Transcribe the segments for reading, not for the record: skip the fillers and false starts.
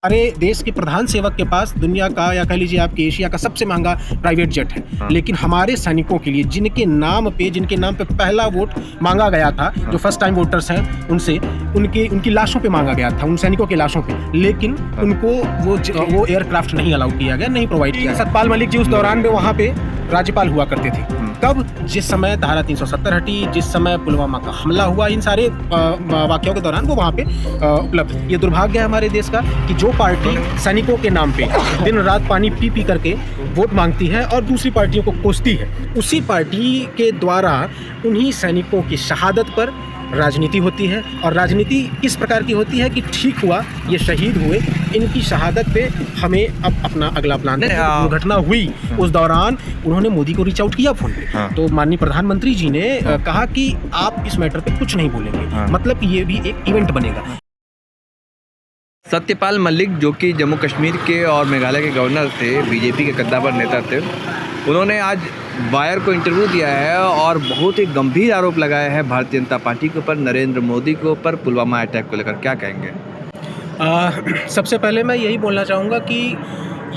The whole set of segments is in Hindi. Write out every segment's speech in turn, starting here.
हमारे देश के प्रधान सेवक के पास दुनिया का या कह लीजिए आपके एशिया का सबसे महंगा प्राइवेट जेट है। हाँ। लेकिन हमारे सैनिकों के लिए जिनके नाम पे पहला वोट मांगा गया था, जो फर्स्ट टाइम वोटर्स हैं उनसे, उनकी लाशों पे मांगा गया था, उन सैनिकों की लाशों पे, लेकिन उनको वो एयरक्राफ्ट नहीं अलाउ किया गया, नहीं प्रोवाइड किया। सतपाल मलिक जी उस दौरान में वहाँ पे राज्यपाल हुआ करते थे। कब? जिस समय धारा 370 हटी, जिस समय पुलवामा का हमला हुआ, इन सारे वाक़याओं के दौरान वो वहाँ पे उपलब्ध थे। ये दुर्भाग्य है हमारे देश का कि जो पार्टी सैनिकों के नाम पे दिन रात पानी पी पी करके वोट मांगती है और दूसरी पार्टियों को कोसती है, उसी पार्टी के द्वारा उन्हीं सैनिकों की शहादत पर राजनीति होती है। और राजनीति किस प्रकार की होती है कि ठीक हुआ, ये शहीद हुए, इनकी शहादत पे हमें अब अपना अगला प्लान है। दुर्घटना हुई उस दौरान उन्होंने मोदी को रीच आउट किया फ़ोन पे, तो माननीय प्रधानमंत्री जी ने कहा कि आप इस मैटर पे कुछ नहीं बोलेंगे, मतलब ये भी एक इवेंट बनेगा। सत्यपाल मलिक जो कि जम्मू कश्मीर के और मेघालय के गवर्नर थे, बीजेपी के कद्दावर नेता थे, उन्होंने आज वायर को इंटरव्यू दिया है और बहुत ही गंभीर आरोप लगाया है भारतीय जनता पार्टी के ऊपर, नरेंद्र मोदी के ऊपर, पुलवामा अटैक को लेकर। क्या कहेंगे? सबसे पहले मैं यही बोलना चाहूँगा कि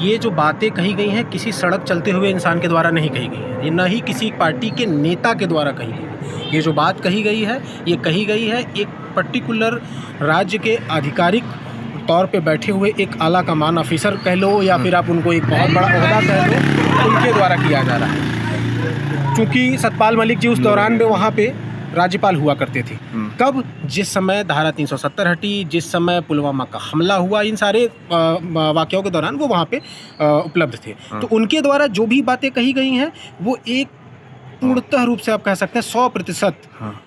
ये जो बातें कही गई हैं किसी सड़क चलते हुए इंसान के द्वारा नहीं कही गई है, ये न ही किसी पार्टी के नेता के द्वारा कही गई है। ये जो बात कही गई है, ये कही गई है एक पर्टिकुलर राज्य के आधिकारिक तौर पे बैठे हुए एक आला कमान ऑफिसर कह लो, या फिर आप उनको एक बहुत बड़ा ओहदा कह लो, उनके द्वारा किया जा रहा है। चूँकि सतपाल मलिक जी उस दौरान में वहाँ पे राज्यपाल हुआ करते थे। कब? जिस समय धारा 370 हटी, जिस समय पुलवामा का हमला हुआ, इन सारे वाक़याओं के दौरान वो वहाँ पे उपलब्ध थे। तो उनके द्वारा जो भी बातें कही गई हैं वो एक पूर्णतः रूप से आप कह सकते हैं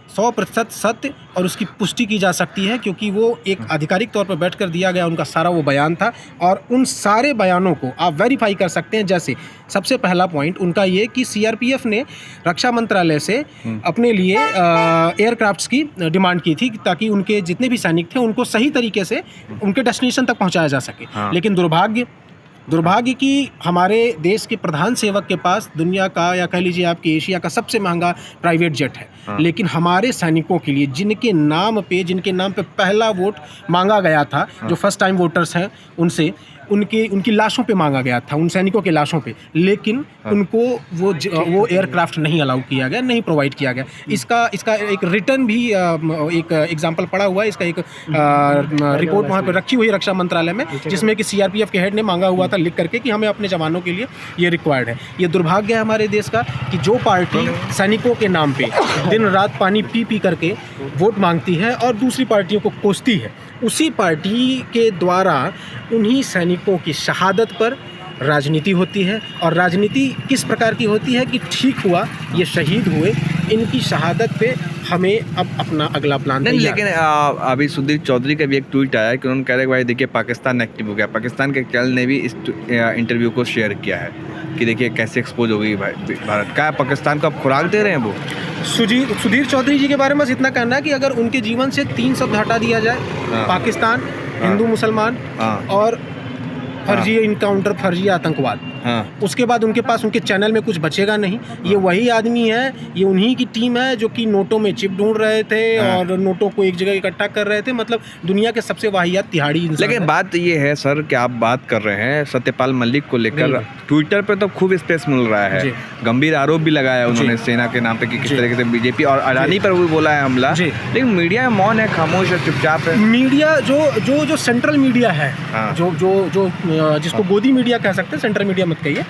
100% सत्य, और उसकी पुष्टि की जा सकती है क्योंकि वो एक आधिकारिक तौर पर बैठकर दिया गया उनका सारा वो बयान था। और उन सारे बयानों को आप वेरीफाई कर सकते हैं। जैसे सबसे पहला पॉइंट उनका ये कि सीआरपीएफ ने रक्षा मंत्रालय से अपने लिए एयरक्राफ्ट्स की डिमांड की थी ताकि उनके जितने भी सैनिक थे उनको सही तरीके से उनके डेस्टिनेशन तक पहुँचाया जा सके। लेकिन दुर्भाग्य कि हमारे देश के प्रधान सेवक के पास दुनिया का या कह लीजिए आपके एशिया का सबसे महंगा प्राइवेट जेट है। लेकिन हमारे सैनिकों के लिए जिनके नाम पे पहला वोट मांगा गया था, जो फर्स्ट टाइम वोटर्स हैं उनसे, उनकी लाशों पे मांगा गया था, उन सैनिकों के लाशों पे, लेकिन उनको वो एयरक्राफ्ट नहीं अलाउ किया गया, नहीं प्रोवाइड किया गया। इसका एक रिटर्न भी एक एग्जांपल पड़ा हुआ है, इसका एक रिपोर्ट वहाँ पे रखी हुई है रक्षा मंत्रालय में, जिसमें कि सीआरपीएफ के हेड ने मांगा हुआ था लिख करके कि हमें अपने जवानों के लिए ये रिक्वायर्ड है। ये दुर्भाग्य है हमारे देश का कि जो पार्टी सैनिकों के नाम पे दिन रात पानी पी पी करके वोट मांगती है और दूसरी पार्टियों को कोसती है, उसी पार्टी के द्वारा उन्हीं सैनिकों की शहादत पर राजनीति होती है। और राजनीति किस प्रकार की होती है कि ठीक हुआ, ये शहीद हुए, इनकी शहादत पे हमें अब अपना अगला प्लान नहीं। लेकिन अभी सुधीर चौधरी का भी एक ट्वीट आया कि उन्होंने कह रहे कि भाई देखिए पाकिस्तान एक्टिव हो गया। पाकिस्तान के चैनल ने भी इस इंटरव्यू को शेयर किया है कि देखिए कैसे एक्सपोज हो गई भारत का। पाकिस्तान को अब खुराक दे रहे हैं वो। सुधीर चौधरी जी के बारे में बस इतना कहना है कि अगर उनके जीवन से 3 शब्द हटा दिया जाए, पाकिस्तान, हिंदू मुसलमान और फर्जी इनकाउंटर, फर्जी आतंकवाद, उसके बाद उनके पास उनके चैनल में कुछ बचेगा नहीं। ये वही आदमी है, ये उन्हीं की टीम है जो कि नोटों में चिप ढूंढ रहे थे और नोटों को एक जगह इकट्ठा कर रहे थे। मतलब दुनिया के सबसे वाहियात तिहाड़ी इंसान। लेकिन बात ये है सर कि आप बात कर रहे हैं सत्यपाल मलिक को लेकर, ट्विटर पे तो खूब स्पेस मिल रहा है, गंभीर आरोप भी लगाया उन्होंने सेना के नाम पे कि किस तरीके से बीजेपी और अडानी पर भी बोला है हमला। लेकिन मीडिया में मौन है, खामोश है, चुपचाप है। मीडिया जो सेंट्रल मीडिया है, जो जिसको गोदी मीडिया कह सकते हैं, सेंट्रल मीडिया मत कहिए,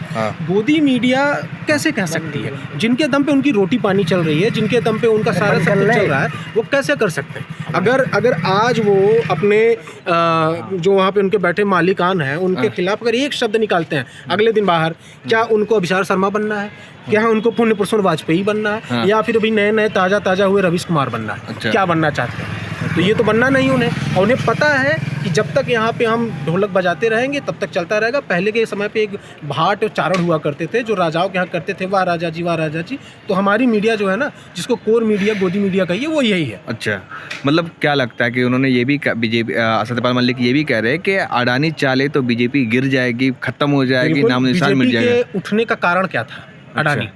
गोदी मीडिया कैसे कह सकती है? जिनके दम पे उनकी रोटी पानी चल रही है, जिनके दम पे उनका सारा सब कुछ चल रहा है, वो कैसे कर सकते हैं? अगर आज वो अपने जो वहाँ पे उनके बैठे मालिकान हैं उनके खिलाफ अगर एक शब्द निकालते हैं, अगले दिन बाहर, क्या उनको अभिसार शर्मा बनना है? क्या उनको पुण्य पुरुष वाजपेयी बनना है? या फिर अभी नए ताज़ा हुए रवीश कुमार बनना है? क्या बनना चाहते हैं? तो ये तो बनना नहीं उन्हें, और उन्हें पता है कि जब तक यहाँ पे हम ढोलक बजाते रहेंगे तब तक चलता रहेगा। पहले के समय पे एक भाट चारण हुआ करते थे जो राजाओं के यहाँ करते थे, वाह राजा जी, वाह राजा जी। तो हमारी मीडिया जो है ना, जिसको कोर मीडिया, गोदी मीडिया कहिए, वो यही है। अच्छा, मतलब क्या लगता है कि उन्होंने ये भी बीजेपी, सत्यपाल मलिक ये भी कह रहे हैं कि अडानी चाले तो बीजेपी गिर जाएगी, खत्म हो जाएगी, नाम निशान मिट जाएगा। उठने का कारण क्या था? अडानी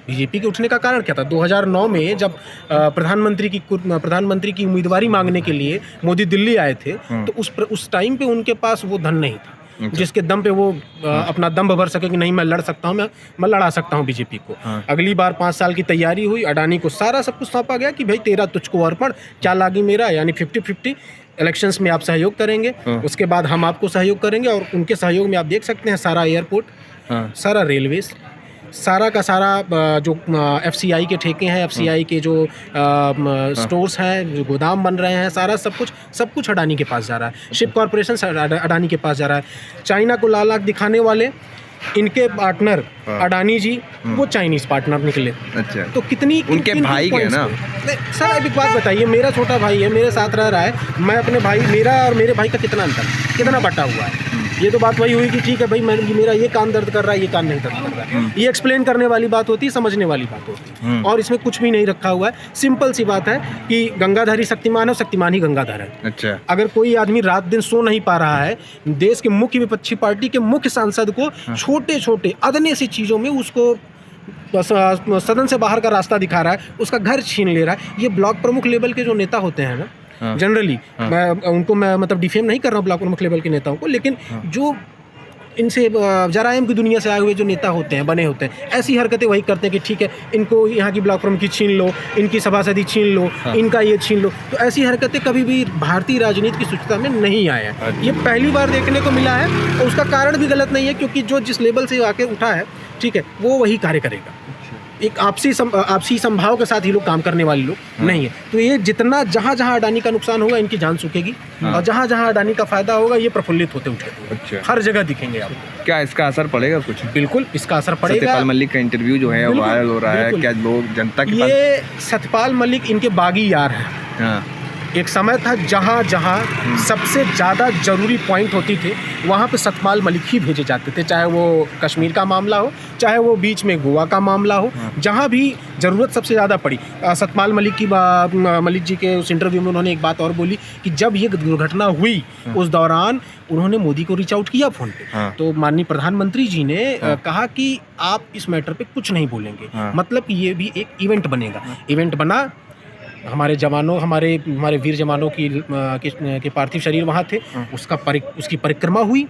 बीजेपी के उठने का कारण क्या था? 2009 में जब प्रधानमंत्री की उम्मीदवारी मांगने के लिए मोदी दिल्ली आए थे, तो उस टाइम पे उनके पास वो धन नहीं था जिसके दम पे वो अपना दम भर सके कि नहीं मैं लड़ सकता हूँ, मैं लड़ा सकता हूँ बीजेपी को। अगली बार 5 साल की तैयारी हुई, अडानी को सारा सब कुछ सौंपा गया कि भाई तेरा तुझको अर्पण, क्या लागी मेरा, यानी 50-50 इलेक्शंस में आप सहयोग करेंगे, उसके बाद हम आपको सहयोग करेंगे। और उनके सहयोग में आप देख सकते हैं सारा एयरपोर्ट, सारा रेलवेज, सारा का सारा जो FCI के ठेके हैं, FCI के जो स्टोर्स हैं, जो गोदाम बन रहे हैं, सारा सब कुछ अडानी के पास जा रहा है। शिप कॉरपोरेशन अडानी के पास जा रहा है। चाइना को लाल आँख दिखाने वाले इनके पार्टनर अडानी जी वो चाइनीज पार्टनर निकले। अच्छा, तो कितनी उनके भाई के ना सर, अब एक बात बताइए, मेरा छोटा भाई है, मेरे साथ रह रहा है, मैं अपने भाई, मेरा और मेरे भाई का कितना अंतर, कितना बटा हुआ है? ये तो बात वही हुई कि ठीक है भाई, मेरा ये कान दर्द कर रहा है, ये कान नहीं दर्द कर रहा है। ये एक्सप्लेन करने वाली बात होती है, समझने वाली बात होती है, और इसमें कुछ भी नहीं रखा हुआ है। सिंपल सी बात है कि गंगाधर ही शक्तिमान है, शक्तिमान ही गंगाधर है। अच्छा, अगर कोई आदमी रात दिन सो नहीं पा रहा है, देश के मुख्य विपक्षी पार्टी के मुख्य सांसद को छोटे छोटे अदने सी चीज़ों में उसको सदन से बाहर का रास्ता दिखा रहा है, उसका घर छीन ले रहा है, ये ब्लॉक प्रमुख लेवल के जो नेता होते हैं ना, जनरली मैं मतलब डिफेम नहीं कर रहा हूँ ब्लॉक प्रमुख लेवल के नेताओं को, लेकिन जो इनसे जराइम की दुनिया से आए हुए जो नेता होते हैं, बने होते हैं, ऐसी हरकतें वही करते हैं कि ठीक है इनको यहाँ की ब्लॉक प्रमुख की छीन लो, इनकी सभासदी छीन लो, इनका ये छीन लो। तो ऐसी हरकतें कभी भी भारतीय राजनीति की सूचना में नहीं आया है, ये पहली बार देखने को मिला है। और उसका कारण भी गलत नहीं है, क्योंकि जो जिस लेवल से आके उठा है, ठीक है, वो वही कार्य करेगा। एक आपसी संभाव के साथ ही लोग काम करने वाले लोग नहीं है। तो ये जितना जहाँ अडानी का नुकसान होगा, इनकी जान सूखेगी, और जहाँ अडानी का फायदा होगा, ये प्रफुल्लित होते उठेंगे। अच्छा, हर जगह दिखेंगे आपको। क्या इसका असर पड़ेगा कुछ? बिल्कुल इसका असर पड़ेगा। सत्यपाल मलिक का इंटरव्यू जो है वायरल हो रहा है, क्या लोग जनता के पास? ये सत्यपाल मलिक इनके बागी यार हैं। एक समय था जहाँ सबसे ज़्यादा ज़रूरी पॉइंट होती थे, वहाँ पे सतपाल मलिक ही भेजे जाते थे, चाहे वो कश्मीर का मामला हो, चाहे वो बीच में गोवा का मामला हो, जहाँ भी ज़रूरत सबसे ज़्यादा पड़ी। सतपाल मलिक जी के उस इंटरव्यू में उन्होंने एक बात और बोली कि जब ये दुर्घटना हुई उस दौरान उन्होंने मोदी को रीच आउट किया फ़ोन पे, तो माननीय प्रधानमंत्री जी ने कहा कि आप इस मैटर पे कुछ नहीं बोलेंगे, मतलब ये भी एक इवेंट बनेगा। इवेंट बना, हमारे जवानों, हमारे वीर जवानों के पार्थिव शरीर वहाँ थे, उसकी परिक्रमा हुई,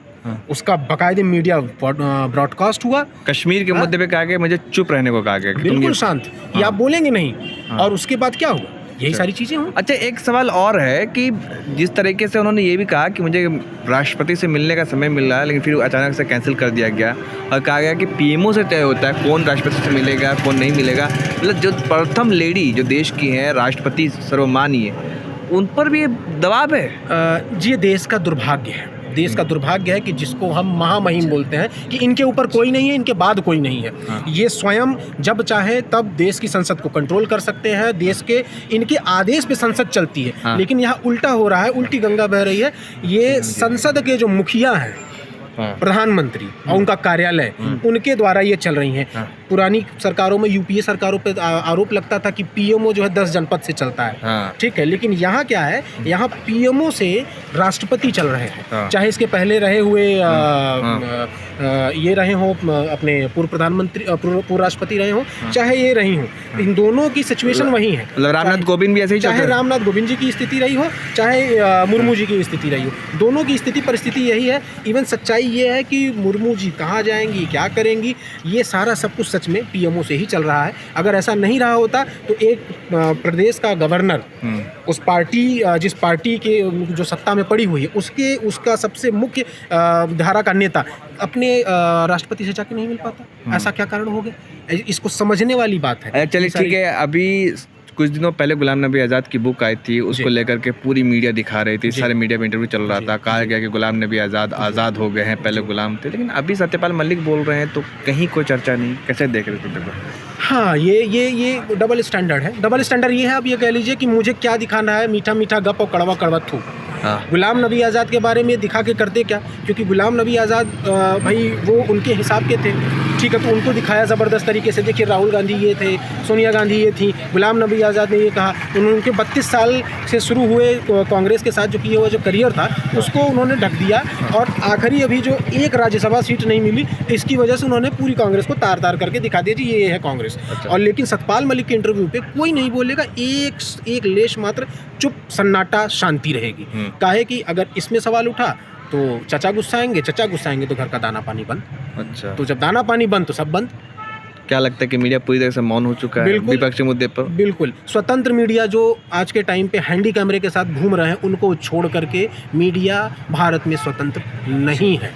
उसका बाकायदे मीडिया ब्रॉडकास्ट हुआ। कश्मीर के मुद्दे पे कहा गया, मुझे चुप रहने को कहा गया, बिल्कुल शांत, ये आप बोलेंगे नहीं। और उसके बाद क्या हुआ, यही सारी चीज़ें हुई। अच्छा, एक सवाल और है कि जिस तरीके से उन्होंने ये भी कहा कि मुझे राष्ट्रपति से मिलने का समय मिल रहा है, लेकिन फिर अचानक से कैंसिल कर दिया गया और कहा गया कि पीएमओ से तय होता है कौन राष्ट्रपति से मिलेगा, कौन नहीं मिलेगा। मतलब जो प्रथम लेडी जो देश की है, राष्ट्रपति सर्वमान्य, उन पर भी दबाव है। जी, ये देश का दुर्भाग्य है। देश का दुर्भाग्य है कि जिसको हम महामहिम बोलते हैं कि इनके ऊपर कोई नहीं है, इनके बाद कोई नहीं है। ये स्वयं जब चाहे तब देश की संसद को कंट्रोल कर सकते हैं, देश के इनके आदेश पे संसद चलती है। लेकिन यहाँ उल्टा हो रहा है, उल्टी गंगा बह रही है। ये संसद के जो मुखिया हैं, प्रधानमंत्री और उनका कार्यालय, उनके द्वारा ये चल रही हैं। पुरानी सरकारों में, यूपीए सरकारों पे आरोप लगता था कि पीएमओ जो है 10 जनपद से चलता है, ठीक है, लेकिन यहाँ क्या है, यहाँ पीएमओ से राष्ट्रपति चल रहे हैं। चाहे इसके पहले रहे हुए ये रहे हों अपने पूर्व प्रधानमंत्री, पूर्व राष्ट्रपति रहे हों, चाहे ये रही हों, इन दोनों की सिचुएशन वही है। रामनाथ कोविंद भी ऐसे ही, चाहे रामनाथ कोविंद जी की स्थिति रही हो, चाहे मुर्मू जी की स्थिति रही हो, दोनों की स्थिति परिस्थिति यही है। इवन सच्चाई ये है कि मुर्मू जी कहाँ जाएंगी, क्या करेंगी, ये सारा सब कुछ सच में पीएमओ से ही चल रहा है। अगर ऐसा नहीं रहा होता तो एक प्रदेश का गवर्नर उस पार्टी, जिस पार्टी के जो सत्ता में पड़ी हुई है, उसका सबसे मुख्य धारा का नेता अपने राष्ट्रपति से जाके नहीं मिल पाता। ऐसा क्या कारण हो गया, इसको समझने वाली बात है। चलिए ठीक है, अभी कुछ दिनों पहले गुलाम नबी आज़ाद की बुक आई थी, उसको लेकर के पूरी मीडिया दिखा रही थी, सारे मीडिया में इंटरव्यू चल रहा था, कहा गया कि गुलाम नबी आज़ाद हो गए हैं, पहले गुलाम थे। लेकिन अभी सत्यपाल मलिक बोल रहे हैं तो कहीं कोई चर्चा नहीं। कैसे देख रहे थे? हाँ, ये डबल स्टैंडर्ड है। डबल स्टैंडर्ड ये है, अब ये कह लीजिए कि मुझे क्या दिखाना है, मीठा मीठा गप और कड़वा कड़वा थूक। गुलाम नबी आज़ाद के बारे में दिखा के करते क्या, क्योंकि गुलाम नबी आज़ाद भाई वो उनके हिसाब के थे, ठीक है, तो उनको दिखाया ज़बरदस्त तरीके से। देखिए राहुल गांधी ये थे, सोनिया गांधी ये थी, गुलाम नबी आज़ाद ने ये कहा, उनके 32 साल से शुरू हुए कांग्रेस के साथ जो किया हुआ जो करियर था उसको उन्होंने ढक दिया, और आखिरी अभी जो एक राज्यसभा सीट नहीं मिली इसकी वजह से उन्होंने पूरी कांग्रेस को तार तार करके दिखा दिया जी ये है कांग्रेस। और लेकिन सतपाल मलिक के इंटरव्यू पे कोई नहीं बोलेगा, एक लेश मात्र चुप सन्नाटा शांति रहेगी। काहे कि अगर इसमें सवाल उठा तो चचा गुस्साएंगे तो घर का दाना पानी बंद। अच्छा, तो जब दाना पानी बंद तो सब बंद। क्या लगता है कि मीडिया पूरी तरह से मौन हो चुका है बिल्कुल। विपक्षी मुद्दे पर? बिल्कुल, स्वतंत्र मीडिया जो आज के टाइम पे हैंडी कैमरे के साथ घूम रहे हैं उनको छोड़ करके मीडिया भारत में स्वतंत्र नहीं है।